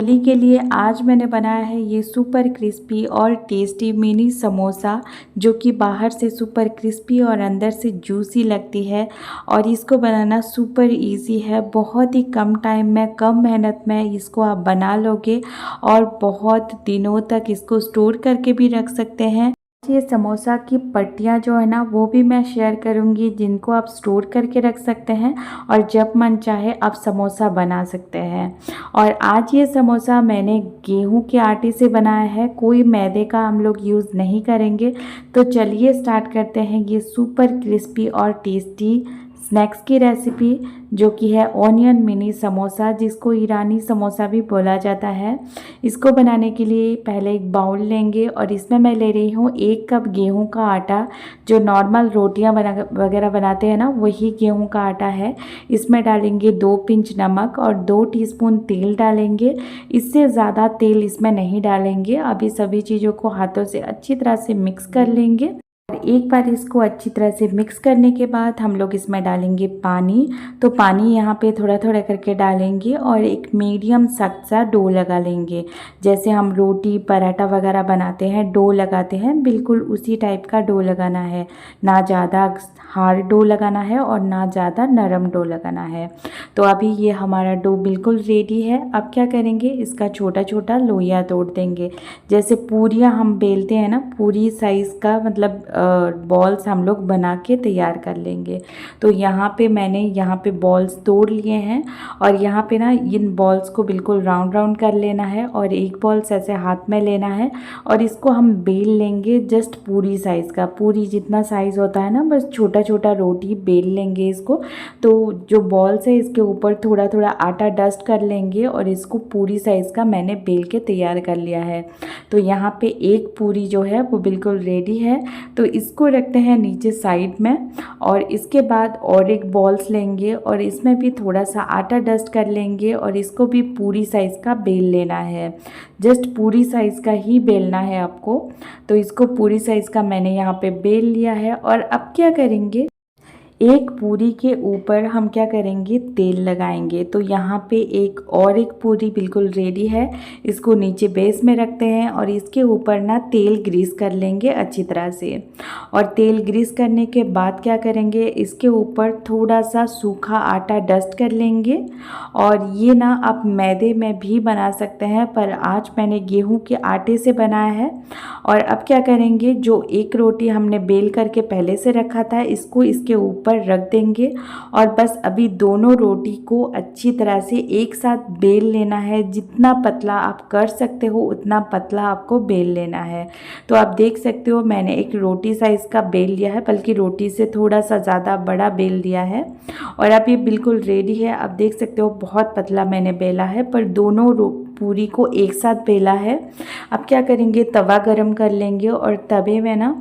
होली के लिए आज मैंने बनाया है ये सुपर क्रिस्पी और टेस्टी मिनी समोसा, जो कि बाहर से सुपर क्रिस्पी और अंदर से जूसी लगती है। और इसको बनाना सुपर इजी है, बहुत ही कम टाइम में कम मेहनत में इसको आप बना लोगे और बहुत दिनों तक इसको स्टोर करके भी रख सकते हैं। ये समोसा की पट्टियाँ जो है ना वो भी मैं शेयर करूँगी, जिनको आप स्टोर करके रख सकते हैं और जब मन चाहे आप समोसा बना सकते हैं। और आज ये समोसा मैंने गेहूं के आटे से बनाया है, कोई मैदे का हम लोग यूज़ नहीं करेंगे। तो चलिए स्टार्ट करते हैं ये सुपर क्रिस्पी और टेस्टी स्नैक्स की रेसिपी, जो कि है ऑनियन मिनी समोसा, जिसको ईरानी समोसा भी बोला जाता है। इसको बनाने के लिए पहले एक बाउल लेंगे और इसमें मैं ले रही हूँ 1 कप गेहूं का आटा। जो नॉर्मल रोटियां वगैरह बनाते हैं ना, वही गेहूं का आटा है। इसमें डालेंगे 2 पिंच नमक और 2 टीस्पून तेल डालेंगे। इससे ज़्यादा तेल इसमें नहीं डालेंगे। अभी सभी चीज़ों को हाथों से अच्छी तरह से मिक्स कर लेंगे। एक बार इसको अच्छी तरह से मिक्स करने के बाद हम लोग इसमें डालेंगे पानी। तो पानी यहाँ पे थोड़ा थोड़ा करके डालेंगे और एक मीडियम सख्त सा डो लगा लेंगे। जैसे हम रोटी पराठा वगैरह बनाते हैं डो लगाते हैं, बिल्कुल उसी टाइप का डो लगाना है। ना ज़्यादा हार्ड डो लगाना है और ना ज़्यादा नरम डो लगाना है। तो अभी ये हमारा डो बिल्कुल रेडी है। अब क्या करेंगे, इसका छोटा छोटा लोइयाँ तोड़ देंगे। जैसे पूरियाँ हम बेलते हैं ना, पूरी साइज़ का मतलब बॉल्स हम लोग बना के तैयार कर लेंगे। तो यहाँ पे मैंने यहाँ पे बॉल्स तोड़ लिए हैं और यहाँ पे ना इन बॉल्स को बिल्कुल राउंड राउंड कर लेना है और एक बॉल्स ऐसे हाथ में लेना है और इसको हम बेल लेंगे जस्ट पूरी साइज़ का। पूरी जितना साइज़ होता है ना, बस छोटा छोटा रोटी बेल लेंगे इसको। तो जो बॉल्स है इसके ऊपर थोड़ा थोड़ा आटा डस्ट कर लेंगे और इसको पूरी साइज़ का मैंने बेल के तैयार कर लिया है। तो यहाँ पे एक पूरी जो है वो बिल्कुल रेडी है। तो इसको रखते हैं नीचे साइड में और इसके बाद और एक बॉल्स लेंगे और इसमें भी थोड़ा सा आटा डस्ट कर लेंगे और इसको भी पूरी साइज़ का बेल लेना है। जस्ट पूरी साइज़ का ही बेलना है आपको। तो इसको पूरी साइज़ का मैंने यहाँ पे बेल लिया है और अब क्या करेंगे, एक पूरी के ऊपर हम क्या करेंगे, तेल लगाएंगे। तो यहाँ पे एक पूरी बिल्कुल रेडी है। इसको नीचे बेस में रखते हैं और इसके ऊपर ना तेल ग्रीस कर लेंगे अच्छी तरह से। और तेल ग्रीस करने के बाद क्या करेंगे, इसके ऊपर थोड़ा सा सूखा आटा डस्ट कर लेंगे। और ये ना आप मैदे में भी बना सकते हैं, पर आज मैंने गेहूं के आटे से बनाया है। और अब क्या करेंगे, जो एक रोटी हमने बेल करके पहले से रखा था, इसको इसके ऊपर रख देंगे और बस अभी दोनों रोटी को अच्छी तरह से एक साथ बेल लेना है। जितना पतला आप कर सकते हो उतना पतला आपको बेल लेना है। तो आप देख सकते हो मैंने एक रोटी साइज़ का बेल लिया है, बल्कि रोटी से थोड़ा सा ज़्यादा बड़ा बेल दिया है। और अब ये बिल्कुल रेडी है। आप देख सकते हो बहुत पतला मैंने बेला है, पर दोनों पूरी को एक साथ बेला है। अब क्या करेंगे, तवा गरम कर लेंगे और तवे में ना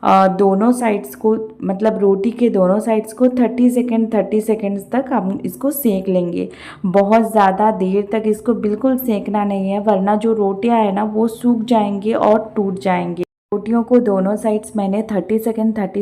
दोनों साइड्स को, मतलब रोटी के दोनों साइड्स को 30 सेकेंड्स तक हम इसको सेक लेंगे। बहुत ज़्यादा देर तक इसको बिल्कुल सेकना नहीं है, वरना जो रोटियां है ना वो सूख जाएंगे और टूट जाएंगे। रोटियों को दोनों साइड्स मैंने 30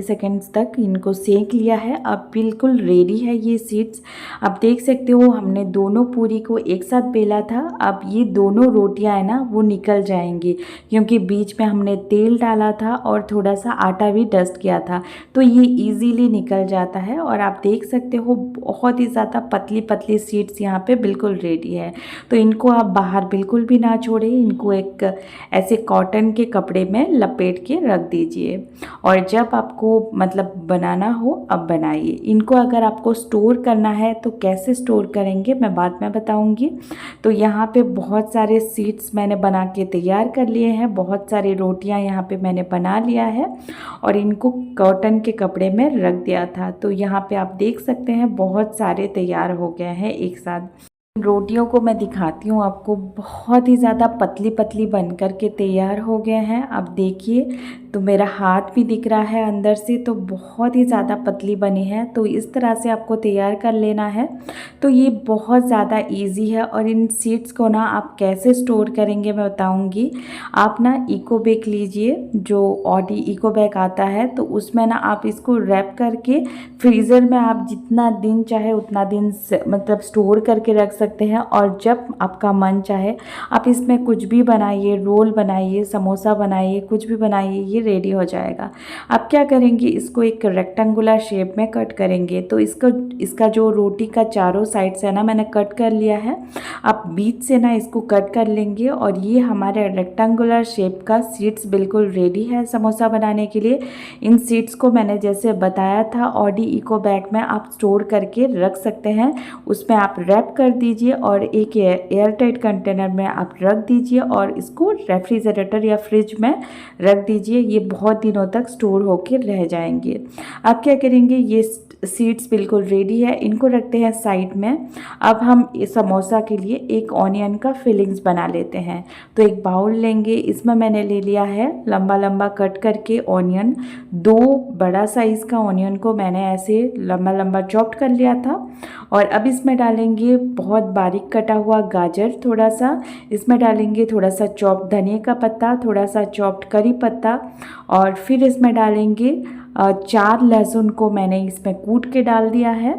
सेकेंड्स तक इनको सेक लिया है। अब बिल्कुल रेडी है ये सीड्स। आप देख सकते हो हमने दोनों पूरी को एक साथ बेला था। अब ये दोनों रोटियां है ना वो निकल जाएंगी, क्योंकि बीच में हमने तेल डाला था और थोड़ा सा आटा भी डस्ट किया था, तो ये इजीली निकल जाता है। और आप देख सकते हो बहुत ही ज़्यादा पतली पतली सीड्स यहाँ पे बिल्कुल रेडी है। तो इनको आप बाहर बिल्कुल भी ना छोड़ें, इनको एक ऐसे कॉटन के कपड़े में लपेट के रख दीजिए। और जब आपको मतलब बनाना हो अब बनाइए। इनको अगर आपको स्टोर करना है तो कैसे स्टोर करेंगे मैं बाद में बताऊंगी। तो यहाँ पे बहुत सारे सीड्स मैंने बना के तैयार कर लिए हैं, बहुत सारी रोटियां यहाँ पे मैंने बना लिया है और इनको कॉटन के कपड़े में रख दिया था। तो यहाँ पे आप देख सकते हैं बहुत सारे तैयार हो गए हैं एक साथ। रोटियों को मैं दिखाती हूँ आपको, बहुत ही ज़्यादा पतली पतली बन कर के तैयार हो गए हैं। अब देखिए तो मेरा हाथ भी दिख रहा है अंदर से, तो बहुत ही ज़्यादा पतली बनी है। तो इस तरह से आपको तैयार कर लेना है। तो ये बहुत ज़्यादा इजी है। और इन सीड्स को ना आप कैसे स्टोर करेंगे मैं बताऊंगी। आप ना इको बैग लीजिए, जो ऑडी इको बैग आता है, तो उसमें ना आप इसको रैप करके फ्रीज़र में आप जितना दिन चाहे उतना दिन मतलब स्टोर करके रख सकते हैं। और जब आपका मन चाहे आप इसमें कुछ भी बनाइए, रोल बनाइए, समोसा बनाइए, कुछ भी बनाइए, ये रेडी हो जाएगा। आप क्या करेंगे, इसको एक रेक्टेंगुलर शेप में कट करेंगे। तो इसका जो रोटी का चारों साइड से ना मैंने कट कर लिया है, आप बीच से ना इसको कट कर लेंगे। और ये हमारे रेक्टेंगुलर शेप का सीड्स बिल्कुल रेडी है समोसा बनाने के लिए। इन सीड्स को मैंने जैसे बताया था ऑडी इको बैग में आप स्टोर करके रख सकते हैं। उसमें आप रैप कर दीजिए और एक एयर टाइट कंटेनर में आप रख दीजिए और इसको रेफ्रिजरेटर या फ्रिज में रख दीजिए। ये बहुत दिनों तक स्टोर होकर रह जाएंगे। आप क्या करेंगे, ये सीड्स बिल्कुल रेडी है, इनको रखते हैं साइड में। अब हम समोसा के लिए एक ऑनियन का फिलिंग्स बना लेते हैं। तो एक बाउल लेंगे, इसमें मैंने ले लिया है लंबा लंबा कट करके ऑनियन। 2 बड़ा साइज़ का ऑनियन को मैंने ऐसे लंबा लंबा चॉप्ड कर लिया था। और अब इसमें डालेंगे बहुत बारीक कटा हुआ गाजर, थोड़ा सा इसमें डालेंगे, थोड़ा सा चॉप्ड धनिया का पत्ता, थोड़ा सा चॉप्ड करी पत्ता। और फिर इसमें डालेंगे 4 लहसुन को मैंने इसमें कूट के डाल दिया है।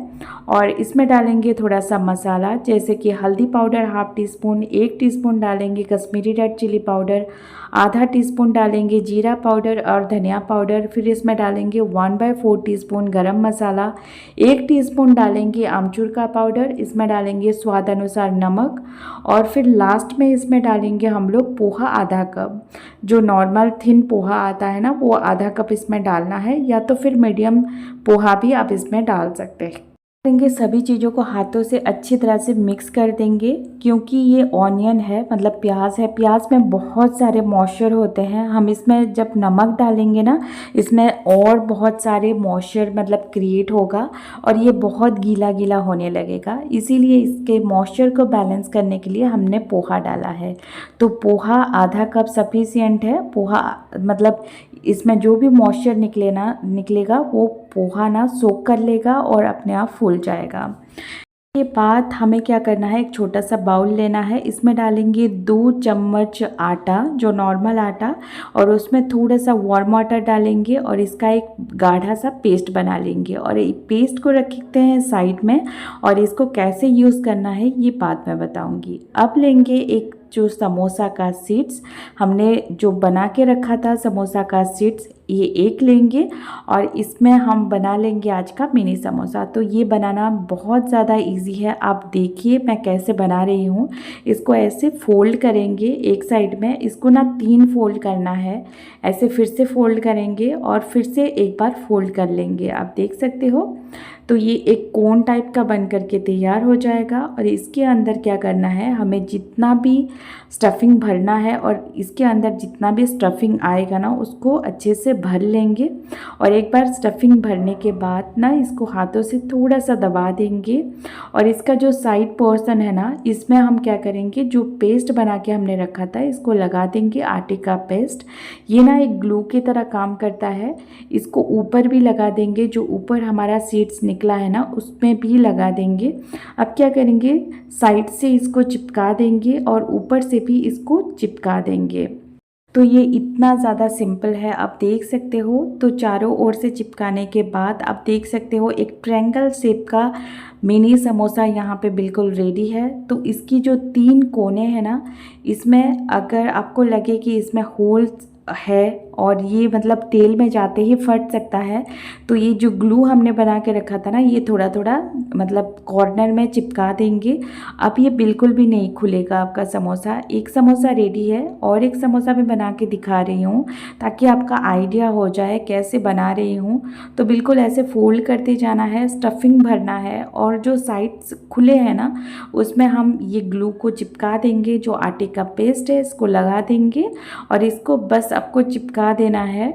और इसमें डालेंगे थोड़ा सा मसाला, जैसे कि हल्दी powder half tea spoon, 1 teaspoon डालेंगे कश्मीरी रेड चिली पाउडर, आधा टीस्पून डालेंगे जीरा पाउडर और धनिया पाउडर। फिर इसमें डालेंगे 1/4 टीस्पून गरम मसाला, 1 टीस्पून डालेंगे आमचूर का पाउडर, इसमें डालेंगे स्वाद अनुसार नमक। और फिर लास्ट में इसमें डालेंगे हम लोग पोहा आधा कप, जो नॉर्मल थिन पोहा आता है ना, वो आधा कप इसमें डालना है, या तो फिर मीडियम पोहा भी आप इसमें डाल सकते हैं। देंगे सभी चीज़ों को हाथों से अच्छी तरह से मिक्स कर देंगे, क्योंकि ये ऑनियन है मतलब प्याज है, प्याज में बहुत सारे मॉइस्चर होते हैं। हम इसमें जब नमक डालेंगे ना, इसमें और बहुत सारे मॉइस्चर मतलब क्रिएट होगा और ये बहुत गीला गीला होने लगेगा। इसीलिए इसके मॉइस्चर को बैलेंस करने के लिए हमने पोहा डाला है। तो पोहा आधा कप सफिशिएंट है। पोहा मतलब इसमें जो भी मॉइस्चर निकलेगा वो पोहा ना सोक कर लेगा और अपने आप फूल जाएगा। के बाद हमें क्या करना है, एक छोटा सा बाउल लेना है, इसमें डालेंगे 2 चम्मच आटा, जो नॉर्मल आटा, और उसमें थोड़ा सा वार्म वाटर डालेंगे और इसका एक गाढ़ा सा पेस्ट बना लेंगे। और ये पेस्ट को रखते हैं साइड में, और इसको कैसे यूज़ करना है ये बाद में बताऊंगी। अब लेंगे एक जो समोसा का सीड्स हमने जो बना के रखा था, समोसा का सीड्स, ये एक लेंगे और इसमें हम बना लेंगे आज का मिनी समोसा। तो ये बनाना बहुत ज़्यादा इजी है। आप देखिए मैं कैसे बना रही हूँ। इसको ऐसे फोल्ड करेंगे एक साइड में, इसको ना 3 फोल्ड करना है, ऐसे फिर से फोल्ड करेंगे और फिर से एक बार फोल्ड कर लेंगे। आप देख सकते हो। तो ये एक कोन टाइप का बन करके तैयार हो जाएगा। और इसके अंदर क्या करना है, हमें जितना भी स्टफिंग भरना है और इसके अंदर जितना भी स्टफिंग आएगा ना, उसको अच्छे से भर लेंगे। और एक बार स्टफिंग भरने के बाद ना इसको हाथों से थोड़ा सा दबा देंगे। और इसका जो साइड पोर्शन है ना, इसमें हम क्या करेंगे, जो पेस्ट बना के हमने रखा था इसको लगा देंगे, आटे का पेस्ट। ये ना एक ग्लू की तरह काम करता है। इसको ऊपर भी लगा देंगे, जो ऊपर हमारा सीड्स निकला है ना उसमें भी लगा देंगे। अब क्या करेंगे, साइड से इसको चिपका देंगे और ऊपर से भी इसको चिपका देंगे। तो ये इतना ज़्यादा सिंपल है, आप देख सकते हो। तो चारों ओर से चिपकाने के बाद आप देख सकते हो एक ट्रायंगल शेप का मिनी समोसा यहाँ पे बिल्कुल रेडी है। तो इसकी जो 3 कोने हैं ना, इसमें अगर आपको लगे कि इसमें होल्स है और ये मतलब तेल में जाते ही फट सकता है, तो ये जो ग्लू हमने बना के रखा था ना, ये थोड़ा थोड़ा मतलब कॉर्नर में चिपका देंगे। अब ये बिल्कुल भी नहीं खुलेगा आपका समोसा। एक समोसा रेडी है और एक समोसा मैं बना के दिखा रही हूँ ताकि आपका आइडिया हो जाए कैसे बना रही हूँ। तो बिल्कुल ऐसे फोल्ड करते जाना है, स्टफिंग भरना है और जो साइड्स खुले हैं ना उसमें हम ये ग्लू को चिपका देंगे। जो आटे का पेस्ट है इसको लगा देंगे और इसको बस आपको चिपका देना है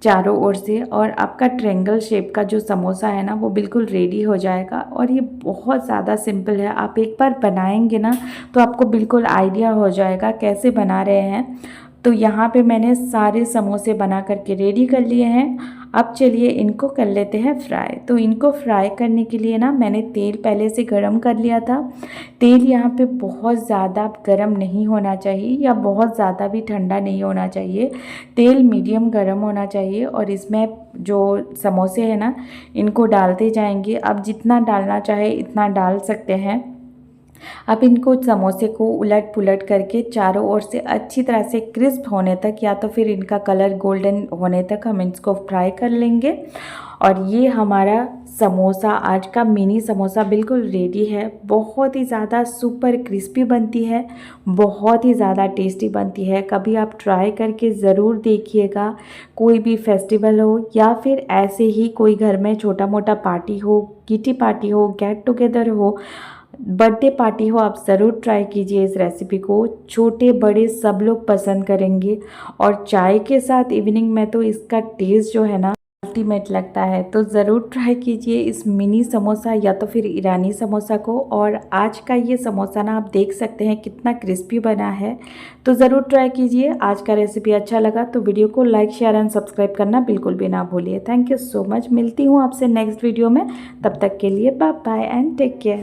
चारों ओर से, और आपका ट्रायंगल शेप का जो समोसा है ना वो बिल्कुल रेडी हो जाएगा। और ये बहुत ज़्यादा सिंपल है, आप एक बार बनाएंगे ना तो आपको बिल्कुल आइडिया हो जाएगा कैसे बना रहे हैं। तो यहाँ पे मैंने सारे समोसे बना करके रेडी कर लिए हैं। अब चलिए इनको कर लेते हैं फ्राई। तो इनको फ्राई करने के लिए ना मैंने तेल पहले से गरम कर लिया था। तेल यहाँ पे बहुत ज़्यादा गरम नहीं होना चाहिए या बहुत ज़्यादा भी ठंडा नहीं होना चाहिए। तेल मीडियम गरम होना चाहिए और इसमें जो समोसे हैं ना इनको डालते जाएंगे। अब जितना डालना चाहे इतना डाल सकते हैं। अब इनको समोसे को उलट पुलट करके चारों ओर से अच्छी तरह से क्रिस्प होने तक या तो फिर इनका कलर गोल्डन होने तक हम इसको फ्राई कर लेंगे। और ये हमारा समोसा, आज का मिनी समोसा बिल्कुल रेडी है। बहुत ही ज़्यादा सुपर क्रिस्पी बनती है, बहुत ही ज़्यादा टेस्टी बनती है। कभी आप ट्राई करके ज़रूर देखिएगा। कोई भी फेस्टिवल हो या फिर ऐसे ही कोई घर में छोटा मोटा पार्टी हो, किटी पार्टी हो, गेट टुगेदर हो, बर्थडे पार्टी हो, आप ज़रूर ट्राई कीजिए इस रेसिपी को। छोटे बड़े सब लोग पसंद करेंगे और चाय के साथ इवनिंग में तो इसका टेस्ट जो है ना अल्टीमेट लगता है। तो ज़रूर ट्राई कीजिए इस मिनी समोसा या तो फिर ईरानी समोसा को। और आज का ये समोसा ना आप देख सकते हैं कितना क्रिस्पी बना है। तो ज़रूर ट्राई कीजिए। आज का रेसिपी अच्छा लगा तो वीडियो को लाइक शेयर एंड सब्सक्राइब करना बिल्कुल भी ना भूलिए। Thank you so much. मिलती हूँ आपसे नेक्स्ट वीडियो में। तब तक के लिए bye bye and take care.